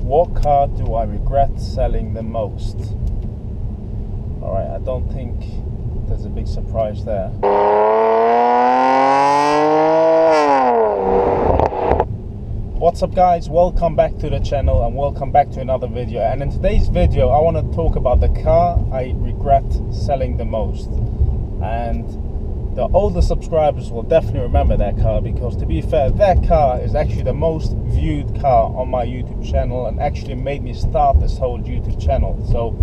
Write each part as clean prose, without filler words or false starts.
What car do I regret selling the most? Alright, I don't think there's a big surprise there. What's up guys, welcome back to the channel and welcome back to another video. And in today's video I want to talk about the car I regret selling the most. And the older subscribers will definitely remember that car, because to be fair, that car is actually the most viewed car on my YouTube channel and actually made me start this whole YouTube channel. So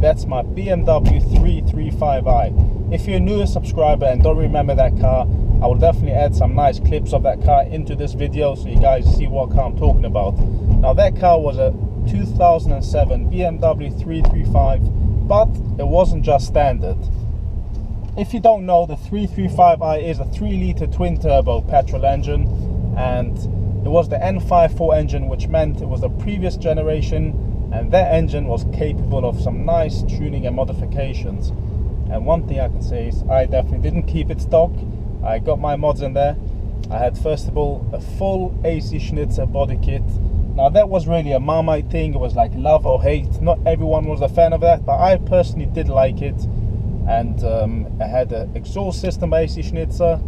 that's my BMW 335i. If you're a newer subscriber and don't remember that car, I will definitely add some nice clips of that car into this video so you guys see what car I'm talking about. Now that car was a 2007 BMW 335, but it wasn't just standard. If you don't know, the 335i is a 3-litre twin-turbo petrol engine, and it was the N54 engine, which meant it was the previous generation, and that engine was capable of some nice tuning and modifications. And one thing I can say is I definitely didn't keep it stock. I got my mods in there. I had, first of all, a full AC Schnitzer body kit. Now that was really a Marmite thing. It was like love or hate. Not everyone was a fan of that, but I personally did like it. And I had an exhaust system by AC Schnitzer.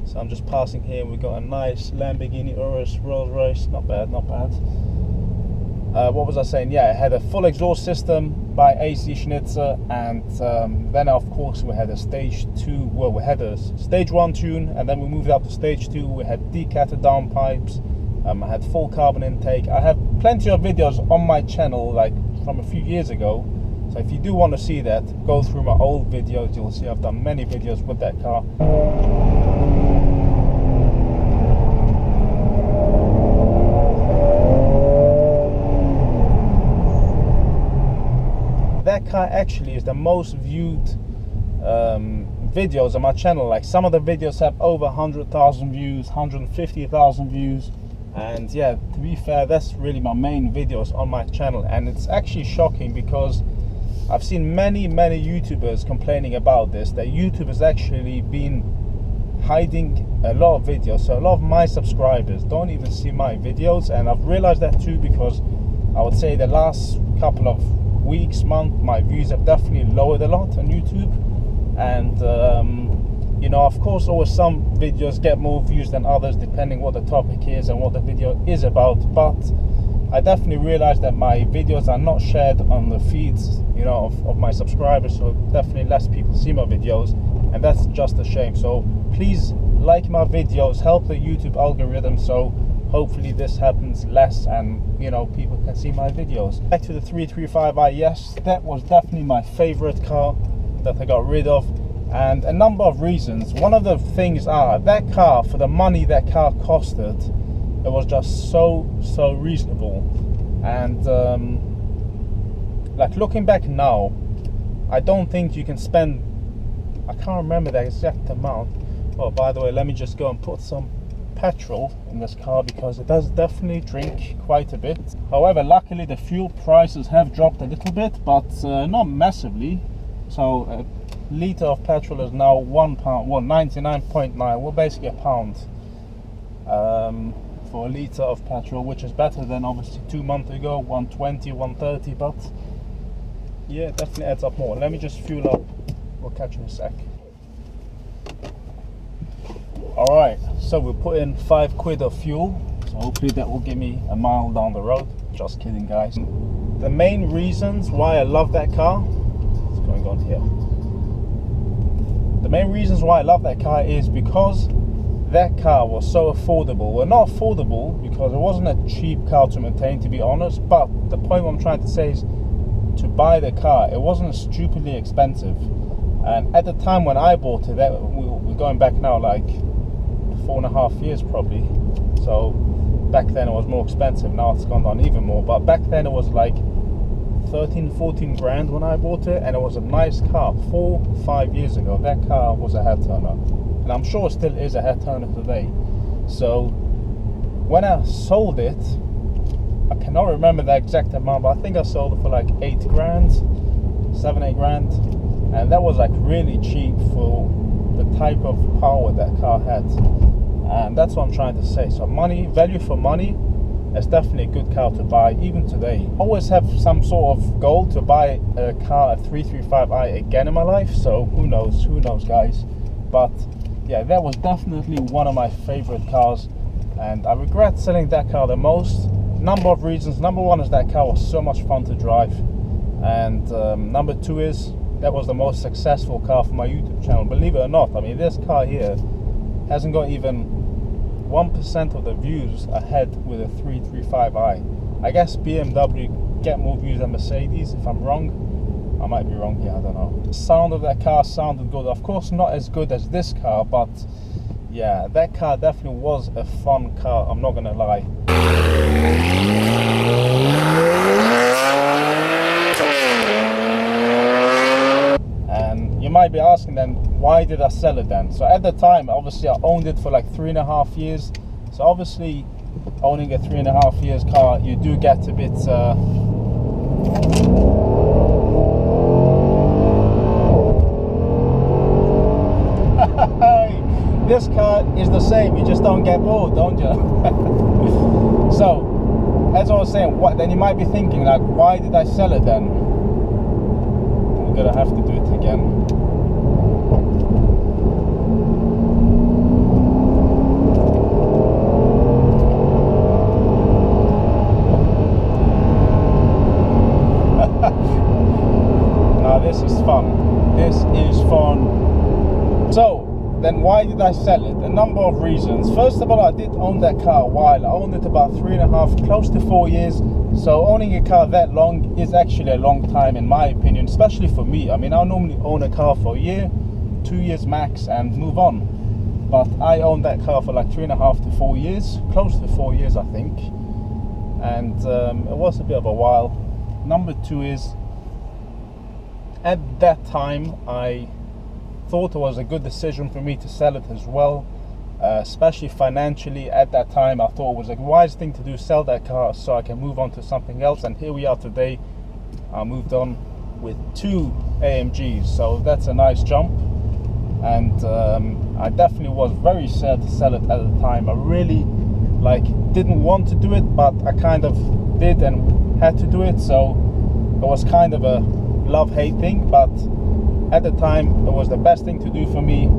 So I'm just passing here, we got a nice Lamborghini Urus Rolls Royce. Not bad, not bad. What was I saying? Yeah, I had a full exhaust system by AC Schnitzer, and then of course we had a stage 2, well, we had a stage 1 tune, and then we moved up to stage 2. We had decatted downpipes. I had full carbon intake. I have plenty of videos on my channel, like from a few years ago. So if you do want to see that, go through my old videos. You'll see I've done many videos with that car. That car actually is the most viewed videos on my channel. Like some of the videos have over 100,000 views, 150,000 views. And yeah, to be fair, that's really my main videos on my channel. And it's actually shocking because I've seen many YouTubers complaining about this, that YouTube has actually been hiding a lot of videos. So a lot of my subscribers don't even see my videos, and I've realized that too, because I would say the last couple of weeks, month, my views have definitely lowered a lot on YouTube. And you know, of course, always some videos get more views than others depending what the topic is and what the video is about. But I definitely realized that my videos are not shared on the feeds, you know, of my subscribers, so definitely less people see my videos, and that's just a shame. So please like my videos, help the YouTube algorithm, so hopefully this happens less and, you know, people can see my videos. Back to the 335i, yes, that was definitely my favorite car that I got rid of, and a number of reasons. One of the things are that car, for the money that car costed, it was just so reasonable. And like looking back now, I don't think you can spend, I can't remember the exact amount. Oh, by the way, let me just go and put some petrol in this car, because it does definitely drink quite a bit. However, luckily the fuel prices have dropped a little bit, but not massively. So a litre of petrol is now £1, well, 99.9, well, basically a pound for a litre of petrol, which is better than obviously 2 months ago, 120, 130, but yeah, it definitely adds up more. Let me just fuel up, we'll catch you in a sec. Alright, so we'll put in £5 of fuel, so hopefully that will give me a mile down the road. Just kidding, guys. The main reasons why I love that car, what's going on here? The main reasons why I love that car is because that car was so affordable. Well, not affordable because it wasn't a cheap car to maintain, to be honest, but the point what I'm trying to say is, to buy the car, it wasn't stupidly expensive. And at the time when I bought it, we're going back now like 4.5 years probably, so back then it was more expensive. Now it's gone down even more, but back then it was like 13-14 grand when I bought it, and it was a nice car. 4-5 years ago that car was a head turner, and I'm sure it still is a head turner today. So when I sold it, I cannot remember the exact amount, but I think I sold it for like 8 grand, 7-8 grand, and that was like really cheap for the type of power that car had. And that's what I'm trying to say. So money, value for money, it's definitely a good car to buy even today. Always have some sort of goal to buy a car, a 335i again in my life, so who knows guys. But yeah, that was definitely one of my favorite cars, and I regret selling that car the most. Number of reasons. Number one is that car was so much fun to drive, and number two is that was the most successful car for my YouTube channel. Believe it or not, I mean, this car here hasn't got even 1% of the views ahead with a 335i. I guess BMW get more views than Mercedes. If I'm wrong, I might be wrong here, I don't know. The sound of that car sounded good. Of course not as good as this car, but yeah, that car definitely was a fun car, I'm not gonna lie. And you might be asking then, why did I sell it then? So at the time, obviously I owned it for like 3.5 years. So obviously owning a 3.5 years car, you do get a bit this car is the same, you just don't get bored, don't you? So as I was saying, what then you might be thinking, like, why did I sell it then? We're gonna have to do it again. Now this is fun. This is fun. So then why did I sell it? A number of reasons. First of all, I did own that car a while. I owned it about 3.5, close to 4 years. So owning a car that long is actually a long time in my opinion, especially for me. I mean, I normally own a car for a year, 2 years max, and move on. But I owned that car for like 3.5 to 4 years, close to 4 years I think. And it was a bit of a while. Number two is, at that time I thought it was a good decision for me to sell it as well, especially financially. At that time I thought it was a wise thing to do, sell that car so I can move on to something else, and here we are today. I moved on with 2 AMGs, so that's a nice jump. And I definitely was very sad to sell it at the time. I really didn't want to do it, but I kind of did and had to do it, so it was kind of a love-hate thing. But at the time it was the best thing to do for me,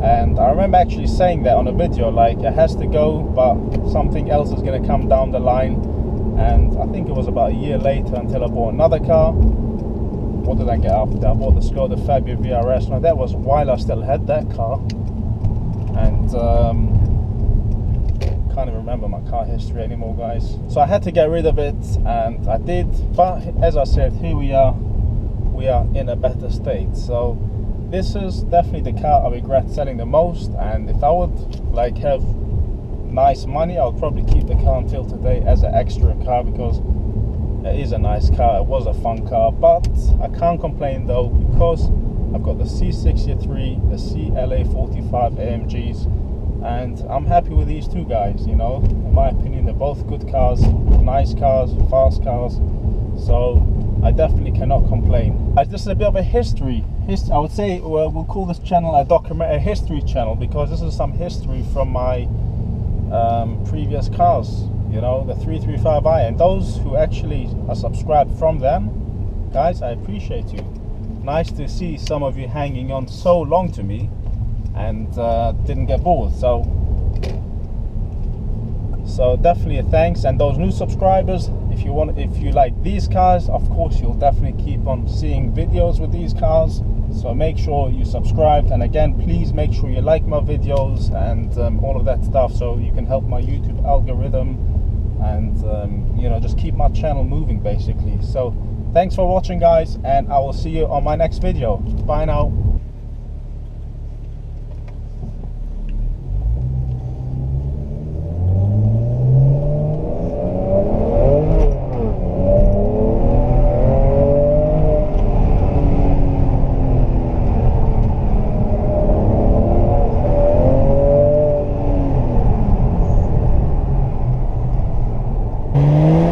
and I remember actually saying that on a video, like, it has to go, but something else is going to come down the line. And I think it was about a year later until I bought another car. What did I get after that? I bought the Skoda Fabia VRS. Now that was while I still had that car, and can't even remember my car history anymore, guys. So I had to get rid of it, and I did. But as I said, here we are in a better state. So this is definitely the car I regret selling the most, and if I would have nice money, I would probably keep the car until today as an extra car, because it is a nice car, it was a fun car. But I can't complain though, because I've got the C63, the CLA45 AMGs, and I'm happy with these two guys. You know, in my opinion, they're both good cars, nice cars, fast cars, so I definitely cannot complain. This is a bit of a history. I would say we'll call this channel a history channel, because this is some history from my previous cars. You know, the 335i, and those who actually are subscribed from them, guys, I appreciate you. Nice to see some of you hanging on so long to me and didn't get bored. So definitely a thanks. And those new subscribers, if you like these cars, of course you'll definitely keep on seeing videos with these cars, so make sure you subscribe. And again, please make sure you like my videos and all of that stuff, so you can help my YouTube algorithm and you know, just keep my channel moving basically. So thanks for watching, guys, and I will see you on my next video. Bye now. You